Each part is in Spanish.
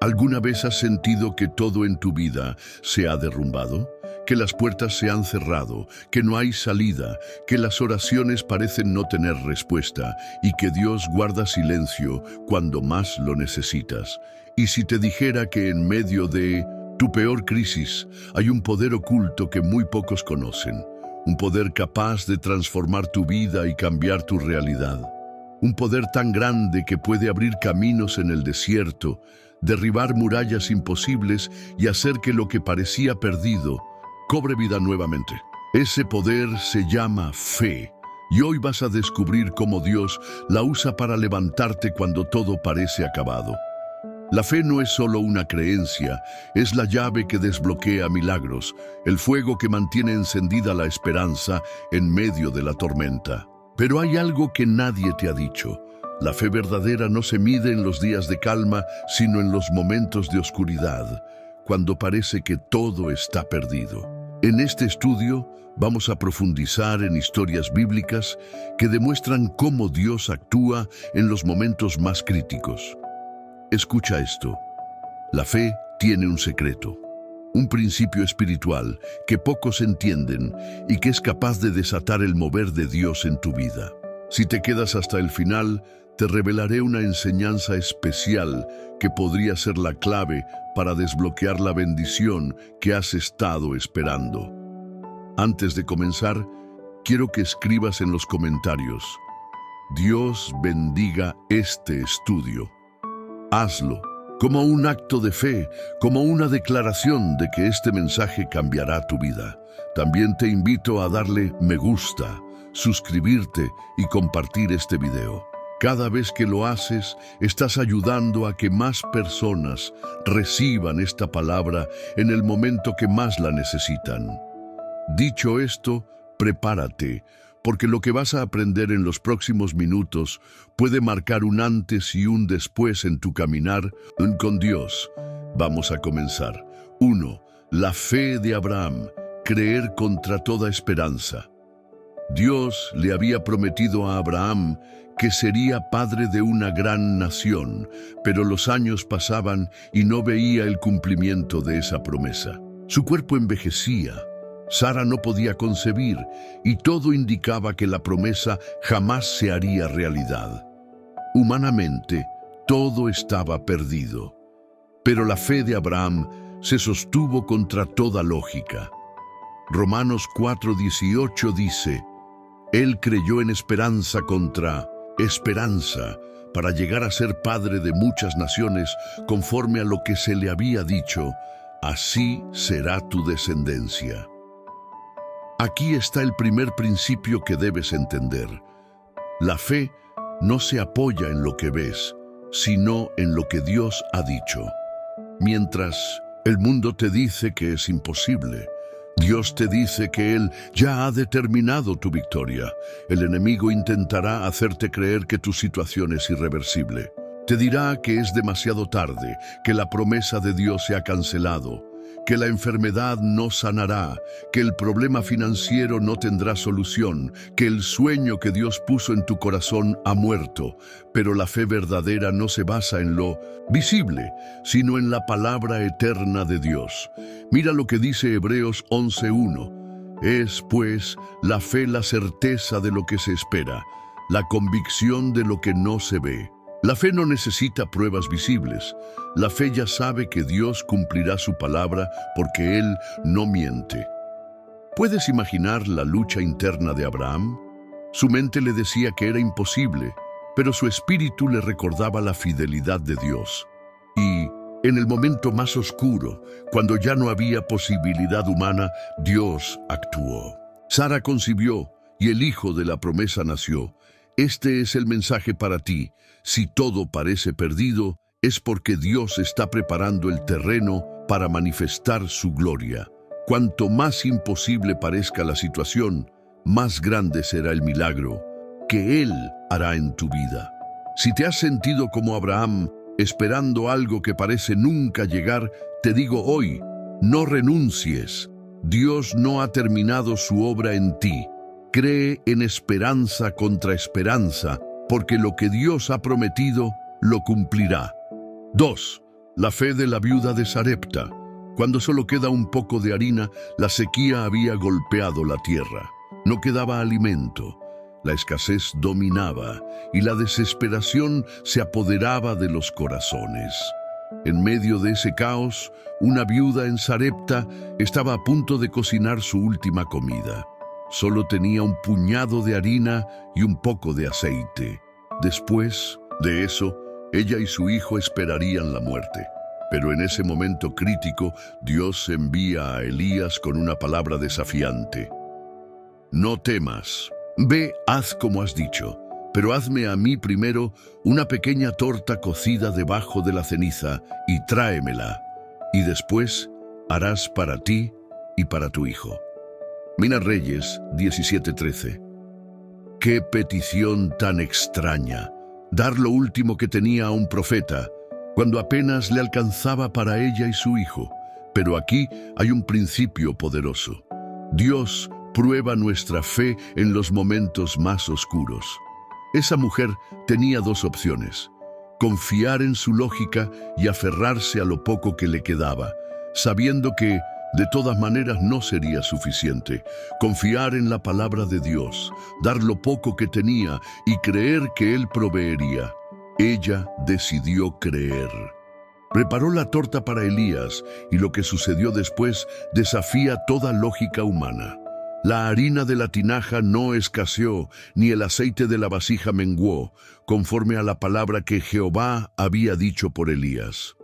¿Alguna vez has sentido que todo en tu vida se ha derrumbado? Que las puertas se han cerrado, que no hay salida, que las oraciones parecen no tener respuesta y que Dios guarda silencio cuando más lo necesitas. Y si te dijera que en medio de tu peor crisis hay un poder oculto que muy pocos conocen, un poder capaz de transformar tu vida y cambiar tu realidad, un poder tan grande que puede abrir caminos en el desierto, derribar murallas imposibles y hacer que lo que parecía perdido cobre vida nuevamente. Ese poder se llama fe, y hoy vas a descubrir cómo Dios la usa para levantarte cuando todo parece acabado. La fe no es solo una creencia, es la llave que desbloquea milagros, el fuego que mantiene encendida la esperanza en medio de la tormenta. Pero hay algo que nadie te ha dicho. La fe verdadera no se mide en los días de calma, sino en los momentos de oscuridad, cuando parece que todo está perdido. En este estudio vamos a profundizar en historias bíblicas que demuestran cómo Dios actúa en los momentos más críticos. Escucha esto. La fe tiene un secreto, un principio espiritual que pocos entienden y que es capaz de desatar el mover de Dios en tu vida. Si te quedas hasta el final, te revelaré una enseñanza especial que podría ser la clave para desbloquear la bendición que has estado esperando. Antes de comenzar, quiero que escribas en los comentarios: Dios bendiga este estudio. Hazlo como un acto de fe, como una declaración de que este mensaje cambiará tu vida. También te invito a darle me gusta, suscribirte y compartir este video. Cada vez que lo haces, estás ayudando a que más personas reciban esta palabra en el momento que más la necesitan. Dicho esto, prepárate, porque lo que vas a aprender en los próximos minutos puede marcar un antes y un después en tu caminar con Dios. Vamos a comenzar. 1. La fe de Abraham, creer contra toda esperanza. Dios le había prometido a Abraham que sería padre de una gran nación, pero los años pasaban y no veía el cumplimiento de esa promesa. Su cuerpo envejecía, Sara no podía concebir y todo indicaba que la promesa jamás se haría realidad. Humanamente, todo estaba perdido. Pero la fe de Abraham se sostuvo contra toda lógica. Romanos 4:18 dice: Él creyó en esperanza contra esperanza, para llegar a ser padre de muchas naciones, conforme a lo que se le había dicho: así será tu descendencia. Aquí está el primer principio que debes entender. La fe no se apoya en lo que ves, sino en lo que Dios ha dicho. Mientras el mundo te dice que es imposible, Dios te dice que Él ya ha determinado tu victoria. El enemigo intentará hacerte creer que tu situación es irreversible. Te dirá que es demasiado tarde, que la promesa de Dios se ha cancelado, que la enfermedad no sanará, que el problema financiero no tendrá solución, que el sueño que Dios puso en tu corazón ha muerto. Pero la fe verdadera no se basa en lo visible, sino en la palabra eterna de Dios. Mira lo que dice Hebreos 11:1. Es, pues, la fe la certeza de lo que se espera, la convicción de lo que no se ve. La fe no necesita pruebas visibles. La fe ya sabe que Dios cumplirá su palabra porque Él no miente. ¿Puedes imaginar la lucha interna de Abraham? Su mente le decía que era imposible, pero su espíritu le recordaba la fidelidad de Dios. Y en el momento más oscuro, cuando ya no había posibilidad humana, Dios actuó. Sara concibió y el hijo de la promesa nació. Este es el mensaje para ti. Si todo parece perdido, es porque Dios está preparando el terreno para manifestar su gloria. Cuanto más imposible parezca la situación, más grande será el milagro que Él hará en tu vida. Si te has sentido como Abraham, esperando algo que parece nunca llegar, te digo hoy, no renuncies. Dios no ha terminado su obra en ti. Cree en esperanza contra esperanza, porque lo que Dios ha prometido, lo cumplirá. 2. La fe de la viuda de Sarepta. Cuando solo queda un poco de harina, la sequía había golpeado la tierra. No quedaba alimento. La escasez dominaba y la desesperación se apoderaba de los corazones. En medio de ese caos, una viuda en Sarepta estaba a punto de cocinar su última comida. Solo tenía un puñado de harina y un poco de aceite. Después de eso, ella y su hijo esperarían la muerte. Pero en ese momento crítico, Dios envía a Elías con una palabra desafiante. No temas. Ve, haz como has dicho, pero hazme a mí primero una pequeña torta cocida debajo de la ceniza y tráemela, y después harás para ti y para tu hijo. Mira Reyes 17:13. ¡Qué petición tan extraña! Dar lo último que tenía a un profeta, cuando apenas le alcanzaba para ella y su hijo. Pero aquí hay un principio poderoso. Dios prueba nuestra fe en los momentos más oscuros. Esa mujer tenía dos opciones: confiar en su lógica y aferrarse a lo poco que le quedaba, sabiendo que de todas maneras no sería suficiente. Confiar en la palabra de Dios, dar lo poco que tenía y creer que Él proveería. Ella decidió creer. Preparó la torta para Elías y lo que sucedió después desafía toda lógica humana. La harina de la tinaja no escaseó, ni el aceite de la vasija menguó, conforme a la palabra que Jehová había dicho por Elías.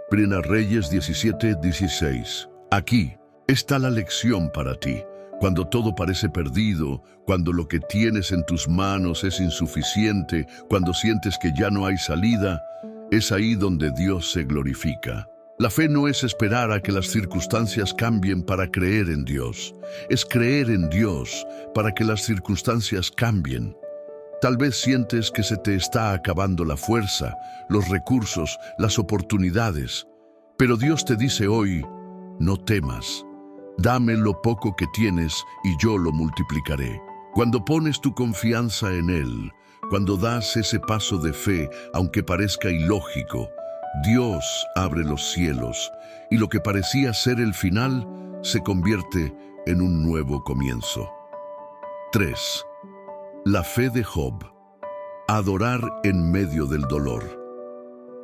Primera Reyes 17:16. Aquí está la lección para ti. Cuando todo parece perdido, cuando lo que tienes en tus manos es insuficiente, cuando sientes que ya no hay salida, es ahí donde Dios se glorifica. La fe no es esperar a que las circunstancias cambien para creer en Dios. Es creer en Dios para que las circunstancias cambien. Tal vez sientes que se te está acabando la fuerza, los recursos, las oportunidades. Pero Dios te dice hoy: no temas. Dame lo poco que tienes y yo lo multiplicaré. Cuando pones tu confianza en Él, cuando das ese paso de fe, aunque parezca ilógico, Dios abre los cielos y lo que parecía ser el final se convierte en un nuevo comienzo. 3. La fe de Job. Adorar en medio del dolor.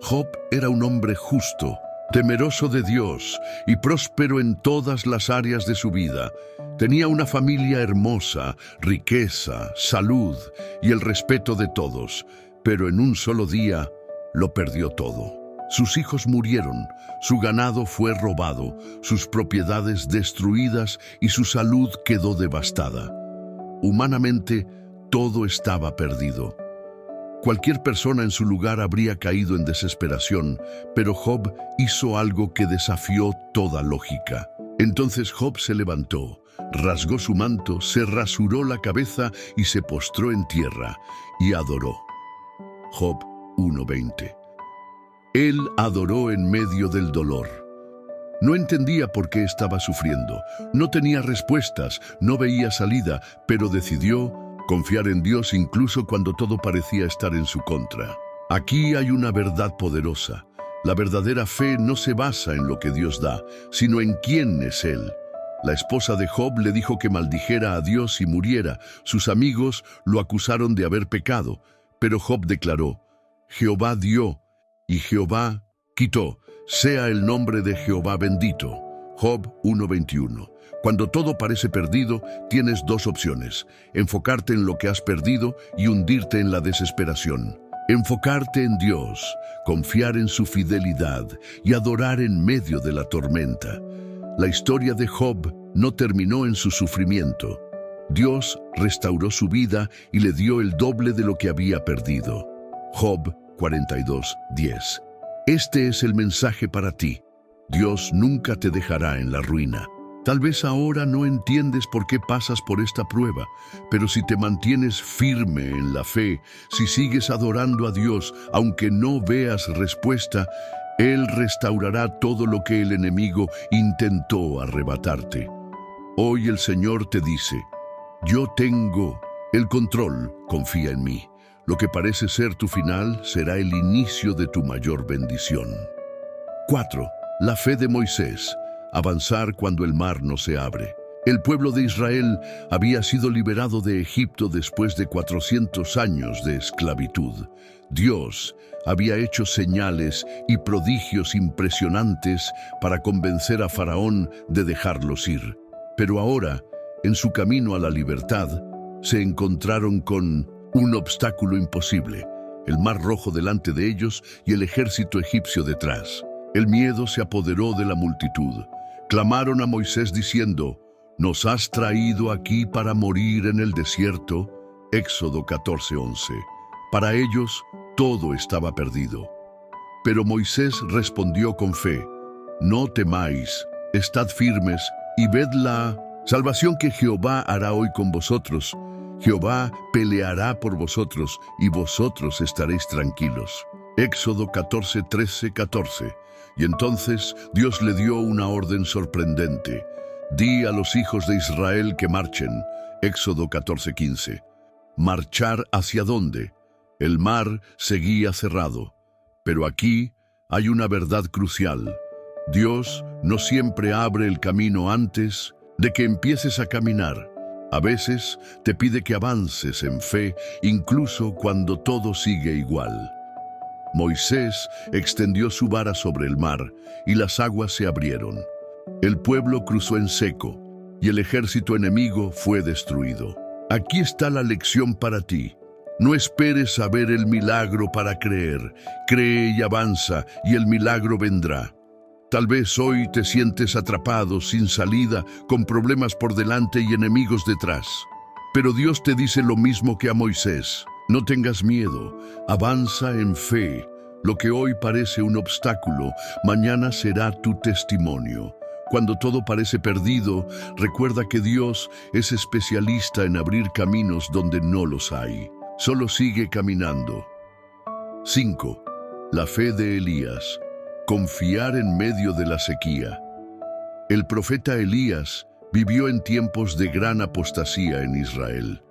Job era un hombre justo, temeroso de Dios y próspero en todas las áreas de su vida. Tenía una familia hermosa, riqueza, salud y el respeto de todos, pero en un solo día lo perdió todo. Sus hijos murieron, su ganado fue robado, sus propiedades destruidas y su salud quedó devastada. Humanamente, todo estaba perdido. Cualquier persona en su lugar habría caído en desesperación, pero Job hizo algo que desafió toda lógica. Entonces Job se levantó, rasgó su manto, se rasuró la cabeza y se postró en tierra y adoró. Job 1:20. Él adoró en medio del dolor. No entendía por qué estaba sufriendo, no tenía respuestas, no veía salida, pero decidió confiar en Dios incluso cuando todo parecía estar en su contra. Aquí hay una verdad poderosa. La verdadera fe no se basa en lo que Dios da, sino en quién es Él. La esposa de Job le dijo que maldijera a Dios y muriera. Sus amigos lo acusaron de haber pecado, pero Job declaró: Jehová dio y Jehová quitó. Sea el nombre de Jehová bendito. Job 1:21. Cuando todo parece perdido, tienes dos opciones: enfocarte en lo que has perdido y hundirte en la desesperación. Enfocarte en Dios, confiar en su fidelidad y adorar en medio de la tormenta. La historia de Job no terminó en su sufrimiento. Dios restauró su vida y le dio el doble de lo que había perdido. Job 42:10. Este es el mensaje para ti. Dios nunca te dejará en la ruina. Tal vez ahora no entiendes por qué pasas por esta prueba, pero si te mantienes firme en la fe, si sigues adorando a Dios, aunque no veas respuesta, Él restaurará todo lo que el enemigo intentó arrebatarte. Hoy el Señor te dice: yo tengo el control, confía en mí. Lo que parece ser tu final será el inicio de tu mayor bendición. 4. La fe de Moisés. Avanzar cuando el mar no se abre. El pueblo de Israel había sido liberado de Egipto después de 400 años de esclavitud. Dios había hecho señales y prodigios impresionantes para convencer a Faraón de dejarlos ir. Pero ahora, en su camino a la libertad, se encontraron con un obstáculo imposible: el Mar Rojo delante de ellos y el ejército egipcio detrás. El miedo se apoderó de la multitud. Clamaron a Moisés diciendo: «¿Nos has traído aquí para morir en el desierto?» Éxodo 14:11. Para ellos, todo estaba perdido. Pero Moisés respondió con fe: «No temáis, estad firmes y ved la salvación que Jehová hará hoy con vosotros. Jehová peleará por vosotros y vosotros estaréis tranquilos». Éxodo 14:13-14. Y entonces Dios le dio una orden sorprendente: «Di a los hijos de Israel que marchen». Éxodo 14:15. ¿Marchar hacia dónde? El mar seguía cerrado. Pero aquí hay una verdad crucial. Dios no siempre abre el camino antes de que empieces a caminar. A veces te pide que avances en fe, incluso cuando todo sigue igual. Moisés extendió su vara sobre el mar y las aguas se abrieron. El pueblo cruzó en seco y el ejército enemigo fue destruido. Aquí está la lección para ti. No esperes a ver el milagro para creer. Cree y avanza, y el milagro vendrá. Tal vez hoy te sientes atrapado, sin salida, con problemas por delante y enemigos detrás. Pero Dios te dice lo mismo que a Moisés: no tengas miedo, avanza en fe. Lo que hoy parece un obstáculo, mañana será tu testimonio. Cuando todo parece perdido, recuerda que Dios es especialista en abrir caminos donde no los hay. Solo sigue caminando. 5. La fe de Elías. Confiar en medio de la sequía. El profeta Elías vivió en tiempos de gran apostasía en Israel.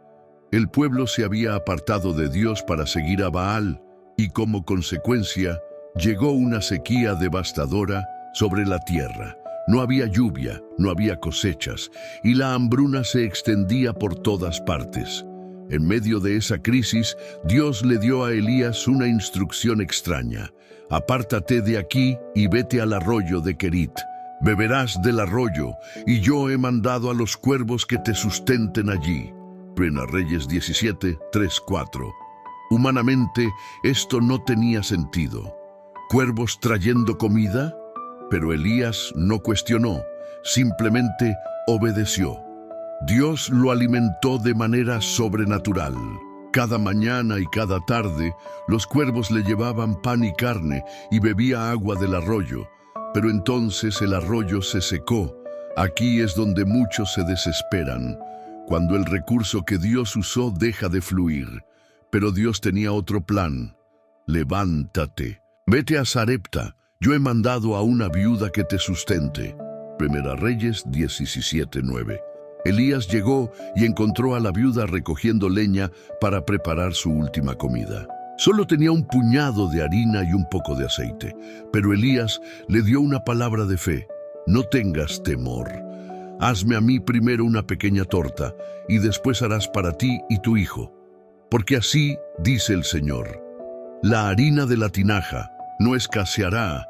El pueblo se había apartado de Dios para seguir a Baal y, como consecuencia, llegó una sequía devastadora sobre la tierra. No había lluvia, no había cosechas, y la hambruna se extendía por todas partes. En medio de esa crisis, Dios le dio a Elías una instrucción extraña: «Apártate de aquí y vete al arroyo de Querit. Beberás del arroyo, y yo he mandado a los cuervos que te sustenten allí». Primera Reyes 17:3-4. Humanamente, esto no tenía sentido. ¿Cuervos trayendo comida? Pero Elías no cuestionó, simplemente obedeció. Dios lo alimentó de manera sobrenatural. Cada mañana y cada tarde, los cuervos le llevaban pan y carne y bebía agua del arroyo. Pero entonces el arroyo se secó. Aquí es donde muchos se desesperan, cuando el recurso que Dios usó deja de fluir. Pero Dios tenía otro plan. «Levántate, vete a Sarepta. Yo he mandado a una viuda que te sustente». Primera Reyes 17:9. Elías llegó y encontró a la viuda recogiendo leña para preparar su última comida. Solo tenía un puñado de harina y un poco de aceite, pero Elías le dio una palabra de fe: «No tengas temor. Hazme a mí primero una pequeña torta, y después harás para ti y tu hijo. Porque así dice el Señor: la harina de la tinaja no escaseará,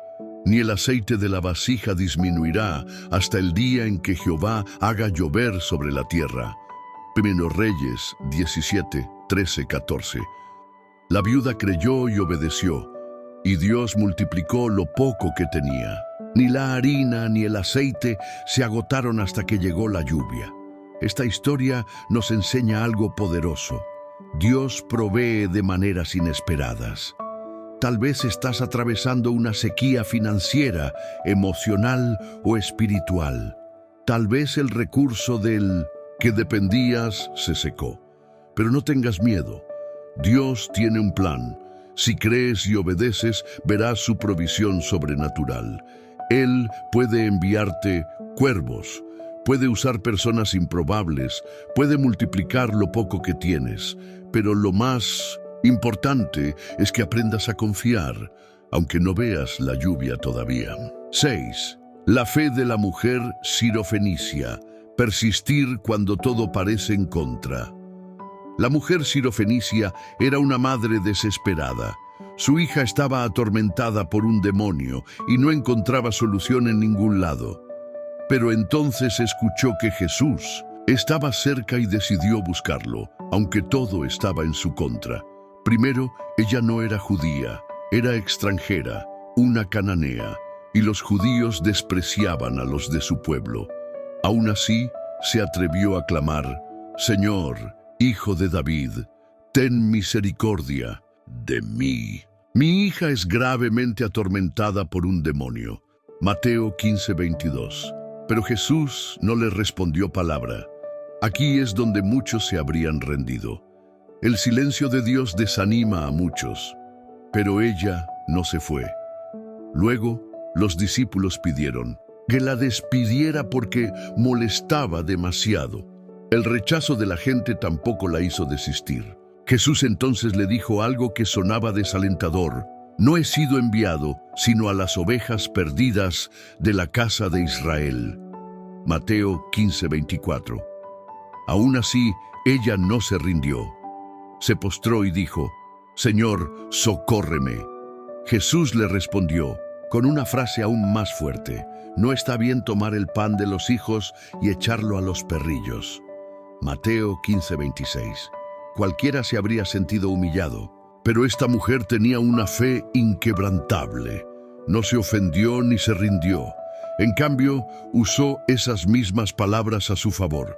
ni el aceite de la vasija disminuirá, hasta el día en que Jehová haga llover sobre la tierra». Primero Reyes 17:13-14. La viuda creyó y obedeció, y Dios multiplicó lo poco que tenía. Ni la harina ni el aceite se agotaron hasta que llegó la lluvia. Esta historia nos enseña algo poderoso. Dios provee de maneras inesperadas. Tal vez estás atravesando una sequía financiera, emocional o espiritual. Tal vez el recurso del que dependías se secó. Pero no tengas miedo. Dios tiene un plan. Si crees y obedeces, verás su provisión sobrenatural. Él puede enviarte cuervos, puede usar personas improbables, puede multiplicar lo poco que tienes, pero lo más importante es que aprendas a confiar. aunque no veas la lluvia todavía. 6. La fe de la mujer sirofenicia, persistir cuando todo parece en contra. La mujer sirofenicia era una madre desesperada. Su hija estaba atormentada por un demonio y no encontraba solución en ningún lado. Pero entonces escuchó que Jesús estaba cerca y decidió buscarlo, aunque todo estaba en su contra. Primero, ella no era judía, era extranjera, una cananea, y los judíos despreciaban a los de su pueblo. Aún así, se atrevió a clamar: «Señor, Hijo de David, ten misericordia de mí. Mi hija es gravemente atormentada por un demonio». Mateo 15:22. Pero Jesús no le respondió palabra. Aquí es donde muchos se habrían rendido. El silencio de Dios desanima a muchos, pero ella no se fue. Luego, los discípulos pidieron que la despidiera porque molestaba demasiado. El rechazo de la gente tampoco la hizo desistir. Jesús entonces le dijo algo que sonaba desalentador: «No he sido enviado sino a las ovejas perdidas de la casa de Israel». Mateo 15:24. Aún así, ella no se rindió. Se postró y dijo: «Señor, socórreme». Jesús le respondió con una frase aún más fuerte: «No está bien tomar el pan de los hijos y echarlo a los perrillos». Mateo 15:26. Cualquiera se habría sentido humillado, pero esta mujer tenía una fe inquebrantable. No se ofendió ni se rindió. En cambio, usó esas mismas palabras a su favor.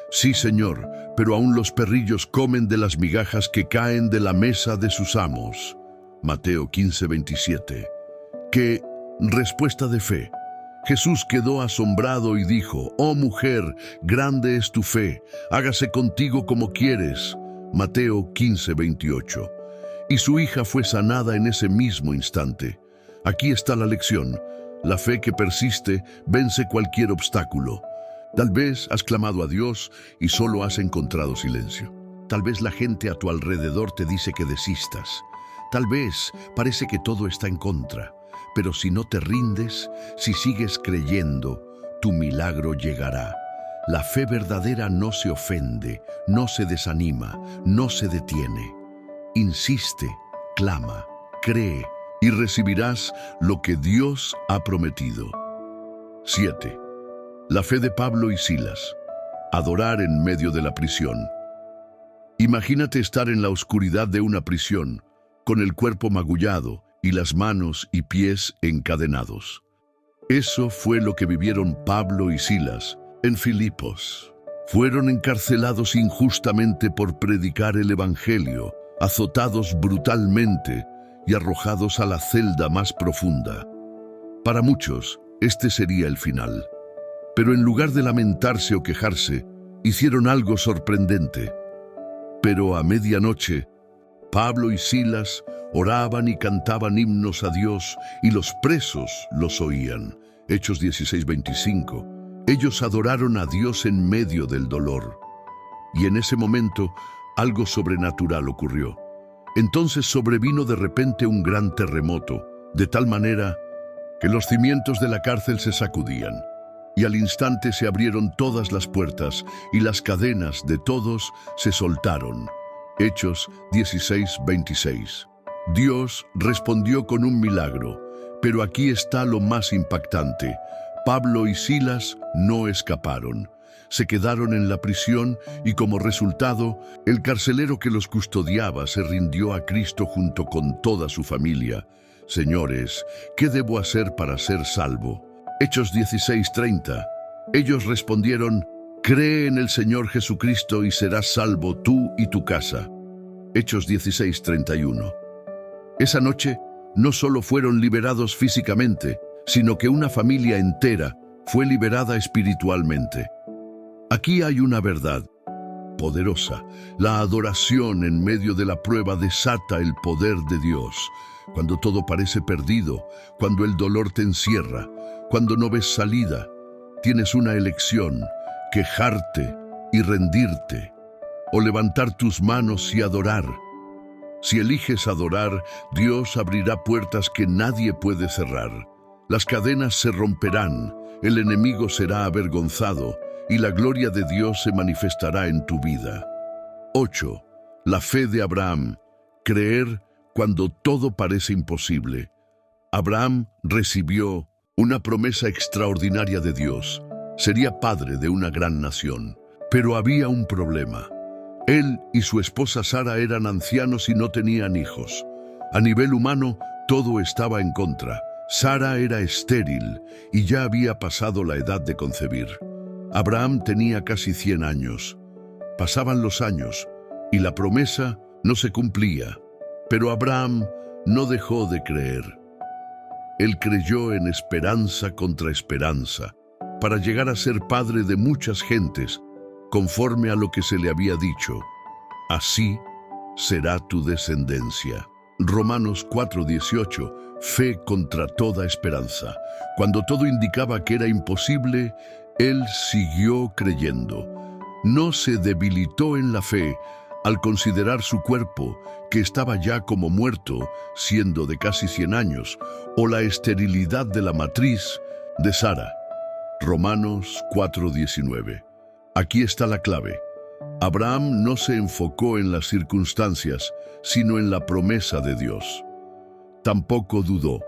«Sí, Señor, pero aún los perrillos comen de las migajas que caen de la mesa de sus amos». Mateo 15:27. ¡Qué respuesta de fe! Jesús quedó asombrado y dijo: «Oh mujer, grande es tu fe, hágase contigo como quieres». Mateo 15:28. Y su hija fue sanada en ese mismo instante. Aquí está la lección: la fe que persiste vence cualquier obstáculo. Tal vez has clamado a Dios y solo has encontrado silencio. Tal vez la gente a tu alrededor te dice que desistas. Tal vez parece que todo está en contra. Pero si no te rindes, si sigues creyendo, tu milagro llegará. La fe verdadera no se ofende, no se desanima, no se detiene. Insiste, clama, cree y recibirás lo que Dios ha prometido. 7. La fe de Pablo y Silas. Adorar en medio de la prisión. Imagínate estar en la oscuridad de una prisión, con el cuerpo magullado y las manos y pies encadenados. Eso fue lo que vivieron Pablo y Silas en Filipos. Fueron encarcelados injustamente por predicar el Evangelio, azotados brutalmente y arrojados a la celda más profunda. Para muchos, este sería el final. Pero en lugar de lamentarse o quejarse, hicieron algo sorprendente. Pero a medianoche, Pablo y Silas oraban y cantaban himnos a Dios y los presos los oían. Hechos 16:25. Ellos adoraron a Dios en medio del dolor. Y en ese momento, algo sobrenatural ocurrió. Entonces sobrevino de repente un gran terremoto, de tal manera que los cimientos de la cárcel se sacudían. Y al instante se abrieron todas las puertas y las cadenas de todos se soltaron. Hechos 16:26. Dios respondió con un milagro, pero aquí está lo más impactante. Pablo y Silas no escaparon. Se quedaron en la prisión y como resultado, el carcelero que los custodiaba se rindió a Cristo junto con toda su familia. Señores, ¿qué debo hacer para ser salvo? Hechos 16:30. Ellos respondieron: cree en el Señor Jesucristo y serás salvo tú y tu casa. Hechos 16:31. Esa noche no solo fueron liberados físicamente, sino que una familia entera fue liberada espiritualmente. Aquí hay una verdad poderosa. La adoración en medio de la prueba desata el poder de Dios. Cuando todo parece perdido, cuando el dolor te encierra, cuando no ves salida, tienes una elección: quejarte y rendirte, o levantar tus manos y adorar. Si eliges adorar, Dios abrirá puertas que nadie puede cerrar. Las cadenas se romperán, el enemigo será avergonzado y la gloria de Dios se manifestará en tu vida. 8. La fe de Abraham. Creer cuando todo parece imposible. Abraham recibió una promesa extraordinaria de Dios. Sería padre de una gran nación. Pero había un problema. Él y su esposa Sara eran ancianos y no tenían hijos. A nivel humano, todo estaba en contra. Sara era estéril y ya había pasado la edad de concebir. Abraham tenía casi 100 años. Pasaban los años y la promesa no se cumplía. Pero Abraham no dejó de creer. Él creyó en esperanza contra esperanza, para llegar a ser padre de muchas gentes, conforme a lo que se le había dicho. Así será tu descendencia. Romanos 4:18. Fe contra toda esperanza. Cuando todo indicaba que era imposible, él siguió creyendo. No se debilitó en la fe al considerar su cuerpo, que estaba ya como muerto, siendo de casi 100 años, o la esterilidad de la matriz de Sara. Romanos 4:19. Aquí está la clave. Abraham no se enfocó en las circunstancias, sino en la promesa de Dios. Tampoco dudó,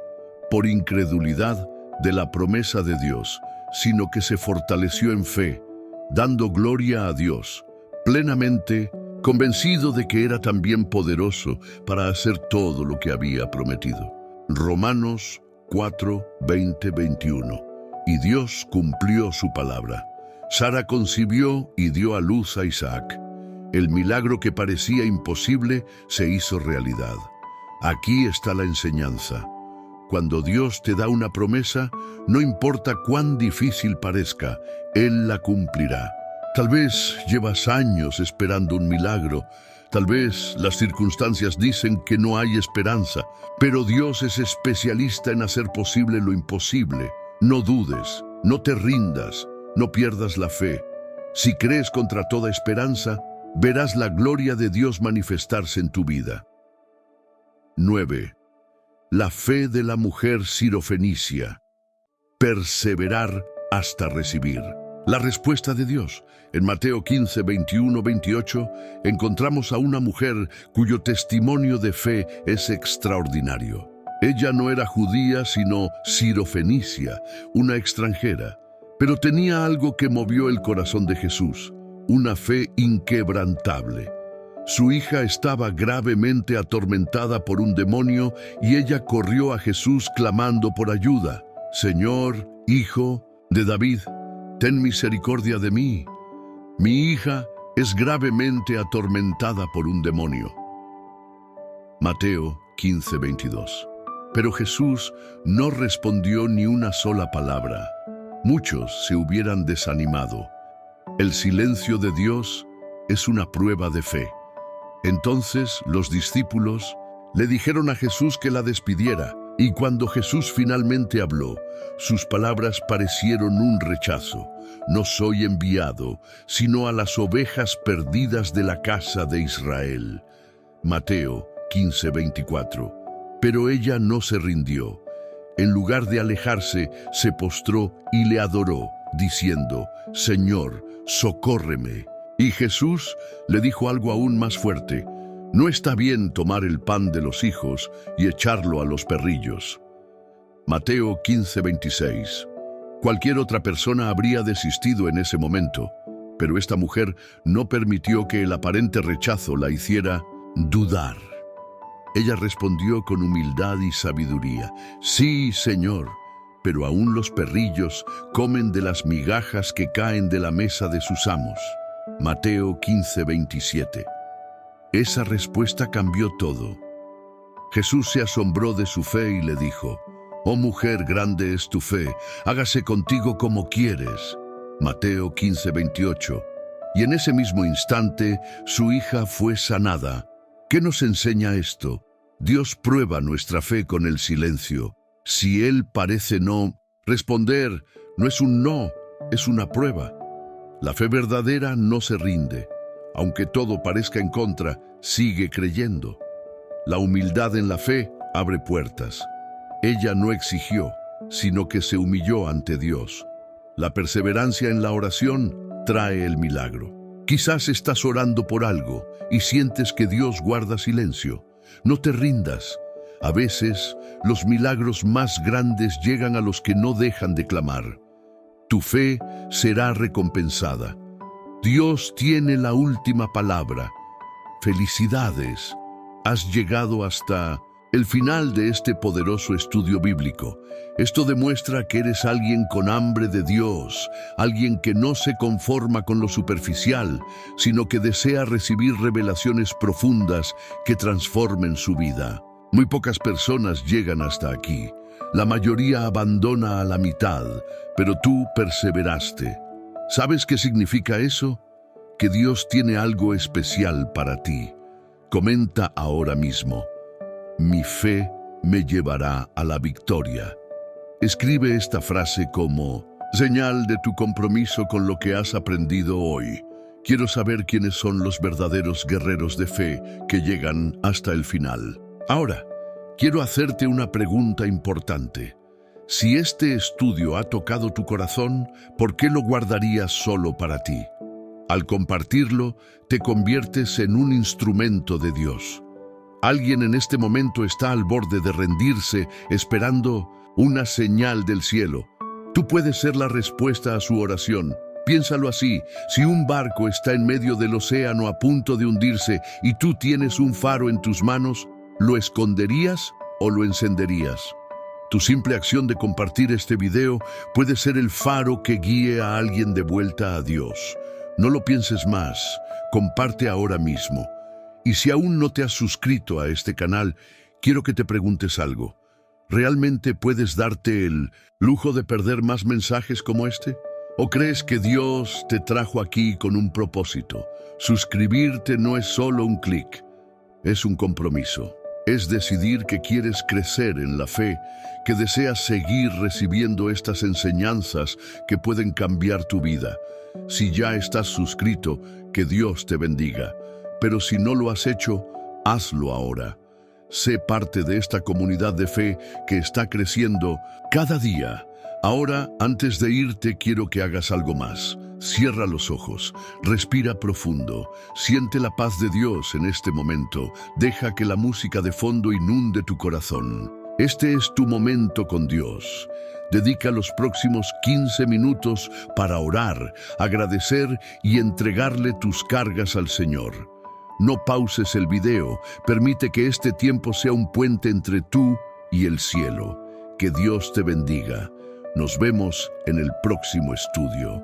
por incredulidad, de la promesa de Dios, sino que se fortaleció en fe, dando gloria a Dios, plenamente convencido de que era también poderoso para hacer todo lo que había prometido. Romanos 4:20-21. Y Dios cumplió su palabra. Sara concibió y dio a luz a Isaac. El milagro que parecía imposible se hizo realidad. Aquí está la enseñanza. Cuando Dios te da una promesa, no importa cuán difícil parezca, Él la cumplirá. Tal vez llevas años esperando un milagro. Tal vez las circunstancias dicen que no hay esperanza, pero Dios es especialista en hacer posible lo imposible. No dudes, no te rindas, no pierdas la fe. Si crees contra toda esperanza, verás la gloria de Dios manifestarse en tu vida. 9. La fe de la mujer sirofenicia. Perseverar hasta recibir. La respuesta de Dios. En Mateo 15, 21, 28, encontramos a una mujer cuyo testimonio de fe es extraordinario. Ella no era judía, sino sirofenicia, una extranjera, pero tenía algo que movió el corazón de Jesús, una fe inquebrantable. Su hija estaba gravemente atormentada por un demonio y ella corrió a Jesús clamando por ayuda. Señor, Hijo de David, ten misericordia de mí. Mi hija es gravemente atormentada por un demonio. Mateo 15, 22. Pero Jesús no respondió ni una sola palabra. Muchos se hubieran desanimado. El silencio de Dios es una prueba de fe. Entonces los discípulos le dijeron a Jesús que la despidiera, y cuando Jesús finalmente habló, sus palabras parecieron un rechazo. No soy enviado, sino a las ovejas perdidas de la casa de Israel. Mateo 15, 24. Pero ella no se rindió. En lugar de alejarse, se postró y le adoró, diciendo, Señor, socórreme. Y Jesús le dijo algo aún más fuerte, no está bien tomar el pan de los hijos y echarlo a los perrillos. Mateo 15, 26. Cualquier otra persona habría desistido en ese momento, pero esta mujer no permitió que el aparente rechazo la hiciera dudar. Ella respondió con humildad y sabiduría, sí, Señor, pero aún los perrillos comen de las migajas que caen de la mesa de sus amos. Mateo 15, 27. Esa respuesta cambió todo. Jesús se asombró de su fe y le dijo, oh mujer, grande es tu fe, hágase contigo como quieres. Mateo 15, 28. Y en ese mismo instante, su hija fue sanada. ¿Qué nos enseña esto? Dios prueba nuestra fe con el silencio. Si Él parece no, responder no es un no, es una prueba. La fe verdadera no se rinde. Aunque todo parezca en contra, sigue creyendo. La humildad en la fe abre puertas. Ella no exigió, sino que se humilló ante Dios. La perseverancia en la oración trae el milagro. Quizás estás orando por algo y sientes que Dios guarda silencio. No te rindas. A veces, los milagros más grandes llegan a los que no dejan de clamar. Tu fe será recompensada. Dios tiene la última palabra. Felicidades. Has llegado hasta el final de este poderoso estudio bíblico. Esto demuestra que eres alguien con hambre de Dios, alguien que no se conforma con lo superficial, sino que desea recibir revelaciones profundas que transformen su vida. Muy pocas personas llegan hasta aquí. La mayoría abandona a la mitad, pero tú perseveraste. ¿Sabes qué significa eso? Que Dios tiene algo especial para ti. Comenta ahora mismo: mi fe me llevará a la victoria. Escribe esta frase como señal de tu compromiso con lo que has aprendido hoy. Quiero saber quiénes son los verdaderos guerreros de fe que llegan hasta el final. Ahora, quiero hacerte una pregunta importante. Si este estudio ha tocado tu corazón, ¿por qué lo guardarías solo para ti? Al compartirlo, te conviertes en un instrumento de Dios. Alguien en este momento está al borde de rendirse, esperando una señal del cielo. Tú puedes ser la respuesta a su oración. Piénsalo así: si un barco está en medio del océano a punto de hundirse y tú tienes un faro en tus manos, ¿lo esconderías o lo encenderías? Tu simple acción de compartir este video puede ser el faro que guíe a alguien de vuelta a Dios. No lo pienses más, comparte ahora mismo. Y si aún no te has suscrito a este canal, quiero que te preguntes algo. ¿Realmente puedes darte el lujo de perder más mensajes como este? ¿O crees que Dios te trajo aquí con un propósito? Suscribirte no es solo un clic, es un compromiso. Es decidir que quieres crecer en la fe, que deseas seguir recibiendo estas enseñanzas que pueden cambiar tu vida. Si ya estás suscrito, que Dios te bendiga. Pero si no lo has hecho, hazlo ahora. Sé parte de esta comunidad de fe que está creciendo cada día. Ahora, antes de irte, quiero que hagas algo más. Cierra los ojos, respira profundo, siente la paz de Dios en este momento. Deja que la música de fondo inunde tu corazón. Este es tu momento con Dios. Dedica los próximos 15 minutos para orar, agradecer y entregarle tus cargas al Señor. No pauses el video, permite que este tiempo sea un puente entre tú y el cielo. Que Dios te bendiga. Nos vemos en el próximo estudio.